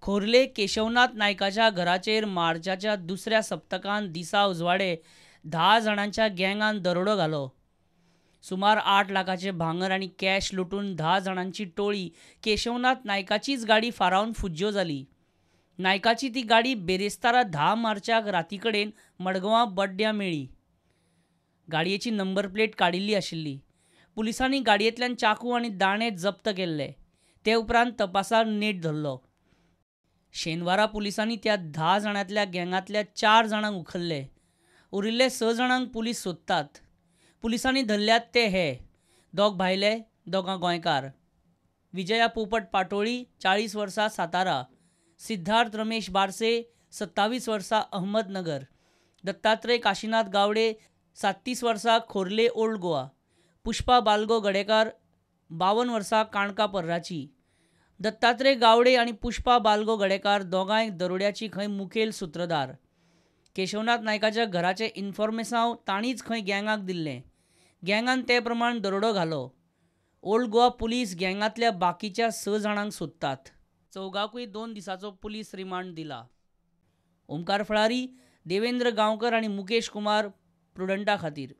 खोर्ले केशवनाथ नायकाच्या घराचेर मार्चाच्या दुसऱ्या सप्तकांत दिसा उजवाडे 10 जाणांच्या गँगान दरोडो घालो. सुमार 8 लाखाचे भांगर आणि कॅश लुटून 10 जाणांची टोळी केशवनाथ नायकाचीच गाडी फारावन फुज्ज्यो जाली. नायकाची ती गाडी बेरेस्तारा 10 मार्चाक रातीकडेन मडगांवां बड्ड्या मेळ्ळी. गाडयेची नंबर प्लेट काडिल्ली आशिल्ली. पुलिसांनी गाडयेंतल्यान चाकू आनी दाणे जप्त केल्ले. ते उपरांत तपासाक नेट धरलो. शेनवारा पुलिसांनी त्या 10 जाणांतल्या गँगांतल्या 4 जाणांक उखल्ले. उरिल्ले 6 जाणांक पुलीस सोदतात. पुलिसांनी धरल्यात ते हे: 2 भायले, 2 गोंयकार. विजया पोपट पाटोळी, 40 वर्सां, सातारा. सिद्धार्थ रमेश बारसे, 27 वर्सां, अहमदनगर. दत्तात्रय काशीनाथ गावडे, 37 वर्सां, खोर्ले, ओल्ड गोवा. पुष्पा बालगो गडेकार, 52 वर्सां, काणका पर्राची. दत्तात्रय गावडे आणि पुष्पा बालगो गडेकार दोगांय दरोड्याची खंय मुखेल सूत्रधार. केशवनाथ नायकाच्या घराचे इन्फॉर्मेसांव तांणीच खंय गँगाक दिल्लें. गँगान ते प्रमाण दरोडो घालो. ओल्ड गोवा पुलीस गँगांतल्या बाकीच्या 6 जाणांक सोदतात. चौगांकूय 2 दिसांचो पुलीस रिमांड दिला. ओमकार फळारी, देवेंद्र गांवकर आणि मुकेश कुमार प्रुडंटा खातीर.